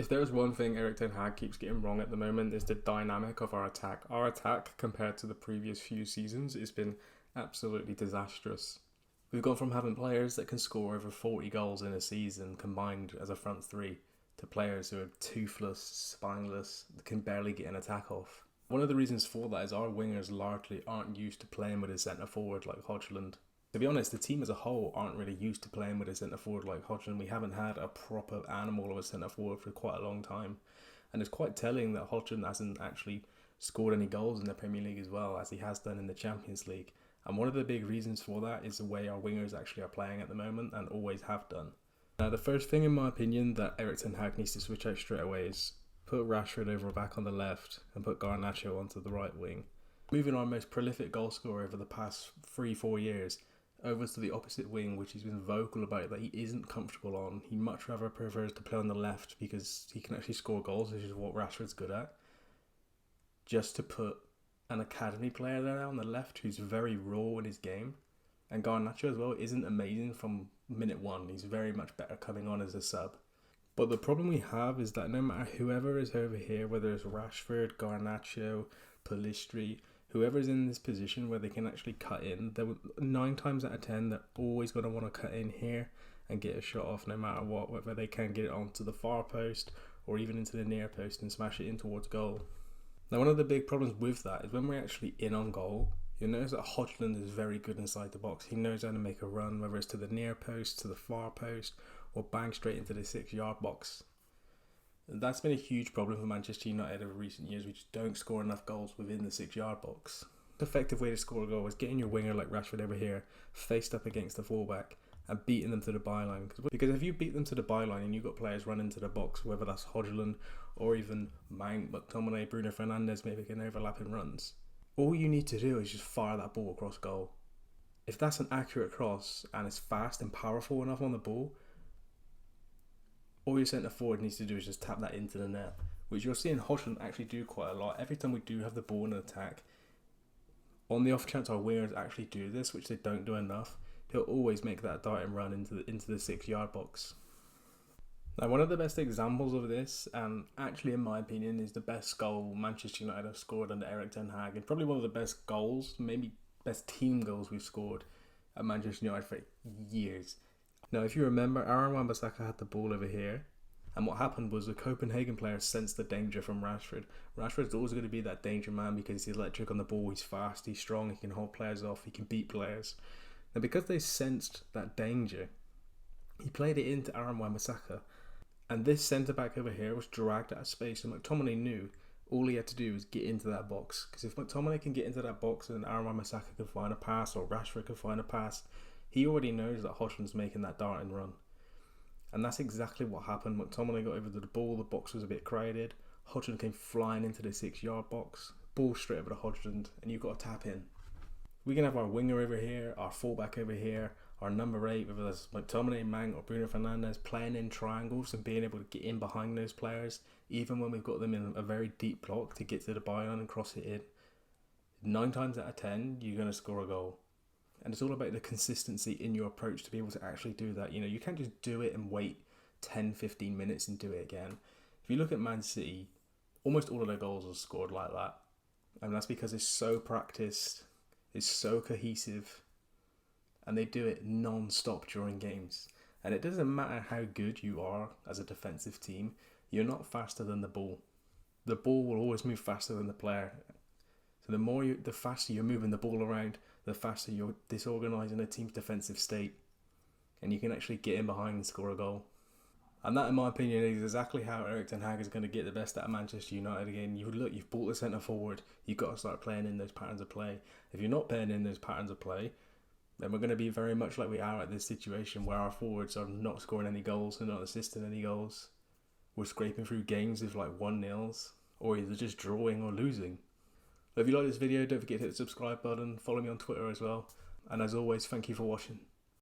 If there's one thing Erik Ten Hag keeps getting wrong at the moment, is the dynamic of our attack. Our attack, compared to the previous few seasons, has been absolutely disastrous. We've gone from having players that can score over 40 goals in a season combined as a front three to players who are toothless, spineless, that can barely get an attack off. One of the reasons for that is our wingers largely aren't used to playing with a centre forward like Hojlund. To be honest, the team as a whole aren't really used to playing with a centre forward like Hojlund. We haven't had a proper animal of a centre forward for quite a long time. And it's quite telling that Hojlund hasn't actually scored any goals in the Premier League as well, as he has done in the Champions League. And one of the big reasons for that is the way our wingers actually are playing at the moment and always have done. Now, the first thing in my opinion that Erik Ten Hag needs to switch out straight away is put Rashford over back on the left and put Garnacho onto the right wing. Moving our most prolific goal scorer over the past 3-4 years over to the opposite wing, which he's been vocal about that he isn't comfortable on. He much rather prefers to play on the left because he can actually score goals, which is what Rashford's good at. Just to put an academy player there on the left who's very raw in his game. And Garnacho as well isn't amazing from minute one. He's very much better coming on as a sub. But the problem we have is that no matter whoever is over here, whether it's Rashford, Garnacho, Pellistri, whoever's in this position where they can actually cut in, 9 times out of 10 they're always going to want to cut in here and get a shot off no matter what, whether they can get it onto the far post or even into the near post and smash it in towards goal. Now, one of the big problems with that is when we're actually in on goal, you'll notice that Hojlund is very good inside the box. He knows how to make a run, whether it's to the near post, to the far post, or bang straight into the 6-yard box. And that's been a huge problem for Manchester United over recent years. We just don't score enough goals within the 6-yard box. The effective way to score a goal is getting your winger like Rashford over here, faced up against the fullback, and beating them to the byline. Because if you beat them to the byline and you've got players running to the box, whether that's Hojlund or even Mount, McTominay, Bruno Fernandes, maybe can overlap in runs, all you need to do is just fire that ball across goal. If that's an accurate cross and it's fast and powerful enough on the ball, all your centre forward needs to do is just tap that into the net, which you're seeing Hojlund actually do quite a lot. Every time we do have the ball in an attack, on the off chance our wingers actually do this, which they don't do enough, he'll always make that darting run into the 6-yard box. Now, one of the best examples of this, and actually in my opinion is the best goal Manchester United have scored under Erik Ten Hag, and probably one of the best goals, maybe best team goals we've scored at Manchester United for years. Now, if you remember, Aaron Wan-Bissaka had the ball over here, and what happened was the Copenhagen players sensed the danger from Rashford. Rashford's always going to be that danger man because he's electric on the ball, he's fast, he's strong, he can hold players off, he can beat players. Now, because they sensed that danger, he played it into Aaron Wan-Bissaka, and this centre-back over here was dragged out of space, and McTominay knew all he had to do was get into that box. Because if McTominay can get into that box and Aaron Wan-Bissaka can find a pass or Rashford can find a pass, he already knows that Hojlund's making that darting run. And that's exactly what happened. McTominay got over to the ball, the box was a bit crowded, Hojlund came flying into the 6-yard box, ball straight over to Hojlund, and you've got to tap in. We can have our winger over here, our fullback over here, our number 8, whether that's McTominay, Mount or Bruno Fernandes, playing in triangles and being able to get in behind those players, even when we've got them in a very deep block to get to the byline and cross it in. 9 times out of 10, you're going to score a goal. And it's all about the consistency in your approach to be able to actually do that. You know, you can't just do it and wait 10-15 minutes and do it again. If you look at Man City, almost all of their goals are scored like that. And that's because it's so practiced, it's so cohesive, and they do it non-stop during games. And it doesn't matter how good you are as a defensive team, you're not faster than the ball. The ball will always move faster than the player. So the faster you're moving the ball around, the faster you're disorganising a team's defensive state, and you can actually get in behind and score a goal. And that, in my opinion, is exactly how Erik Ten Hag is going to get the best out of Manchester United again. You've bought the centre forward, you've got to start playing in those patterns of play. If you're not playing in those patterns of play, then we're going to be very much like we are at this situation where our forwards are not scoring any goals, they're not assisting any goals. We're scraping through games with like 1-0s, or either just drawing or losing. If you like this video, don't forget to hit the subscribe button, follow me on Twitter as well, and as always, thank you for watching.